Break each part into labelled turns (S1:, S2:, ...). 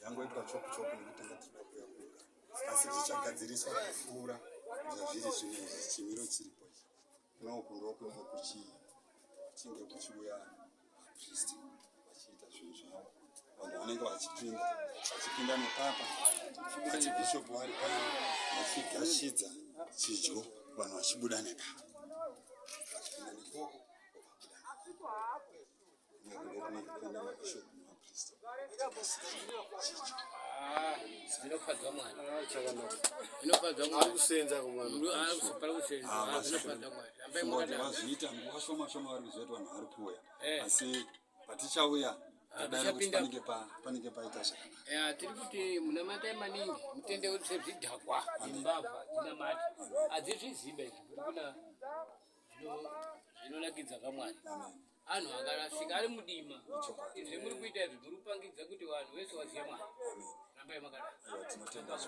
S1: Tangoitwa chopu nekutanga tinoda kuya kuka. Asi tichagadziriswa kupfuura zvazviri zvinezvi chimiro chiripo ichi. Kunoko ndokunenge kuchinge kuchiuya vapristi vachiita zvinhu zvavo. Vanhu vanenge vachipinda nepapa vachibhishopu vari pano vachigashidza chidyo vanhu vachibuda nepapa. Vachipinda nekoko vachibuda mabhishopu navapristi.
S2: Zvinofadza Mwari. Zvinofadza Mwari kusenza kumwana. Kusopara kusenza. Zvinofadza Mwari. Ambai
S1: mwakadaro. Vazviita nguva shoma vari kuziva kuti vanhu vari kuuya. Asi patichauya panenge paita zvakanaka.
S2: Tiri kuti munamatai maningi mutende kuti zvidhakwa dzimbavha dzinamata. Adzizviziba izvi kuna zvinonakidza kamwari. Anhu akarasika ari mudima. Izvi muri kuita izvi muri kupangidza kuti vanhu vese vazive Mwari. Ambai mwakadaro.
S1: Tinotenda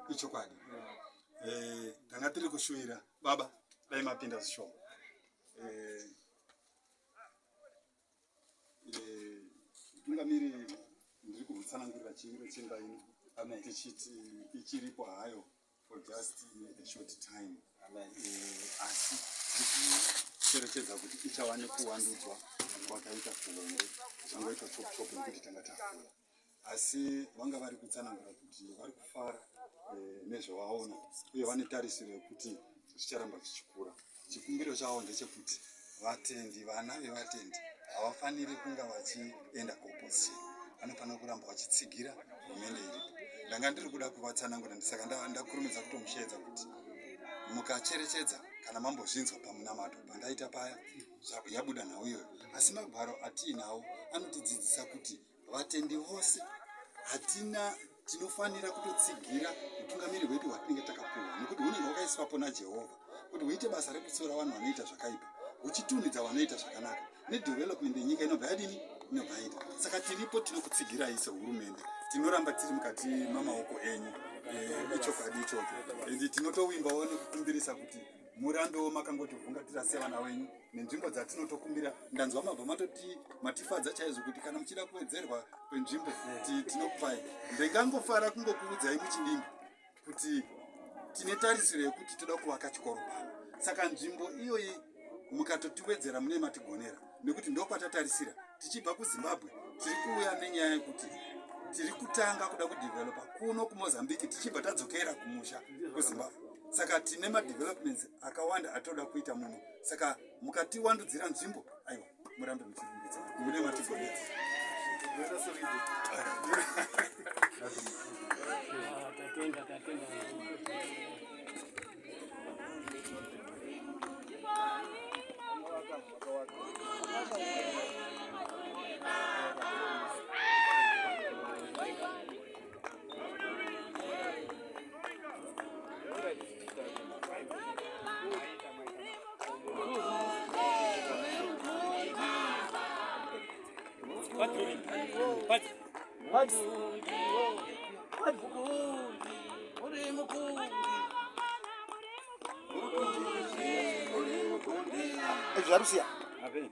S1: ichokwadi. Tanga tiri kushuwira baba dai mapinda zvishoma. Tungamiri ndiri kutsanangurira chimiro chemba ino. Tichiti ichiripo hayo for just a short time. Asi tichicherechedza kuti ichawane kuwandudzwa kwakaita kuhombe changoita chopu nekuti tanga takura. Asi vanga vari kutsanangura kuti vari kufara nezvavaona uye vane tarisiro yekuti zvicharamba zvichikura. Chikumbiro chavo ndechekuti vatendi, vana vevatendi havafaniri kunga vachienda kuopposition. Vanofanira kuramba vachitsigira hurumende iripo. Ndanga ndiri kuda kuvatsanangura saka ndakurumidza kutomusheedza kuti mukacherechedza kana mambozvinzwa pamunamato pandaita paya yabuda nhau iyoyo. Asi magwaro atiinawo anotidzidzisa kuti vatendi vose tinofanira kutotsigira utungamiri hwedu hwatinenge takapuwa, nekuti hunenge hwakaiswapo naJehovha kuti huite basa rekutsiura vanhu vanoita zvakaipa, huchitunhidza vanoita zvakanaka, nedevelopment yenyika inobva yadini inobva yaita. Saka tiripo tinokutsigirai sehurumende, tinoramba tiri mukati mamaoko enyu. Ichokwadi ichocho. Tinotowimbawo nekukumbirisa kuti murambewo makangotivhungatira sevana venyu nenzvimbo dzatinotokumbira. Ndanzwa mabva matoti matifadza chaizvo kuti kana muchida kuwedzerwa kwenzvimbo tinokupai. Ndingangofara kungokuudzai muchindimbi kuti tine tarisiro yekuti toda kuvaka chikoro pano. Saka nzvimbo iyoyi mukatotiwedzera mune matigonera, nekuti ndokwatatarisira. Tichibva kuZimbabwe tiri kuuya nenyaya yekuti tiri kutanga kuda kudevelopa kuno kuMozambique tichibva tadzokera kumusha kuZimbabwe. Saka tine madevelopments akawanda atoda kuita muno. Saka mukatiwandudzira nzvimbo, aiwa murambe muchirumbidza mune matigonera. Zvarusia. Amen.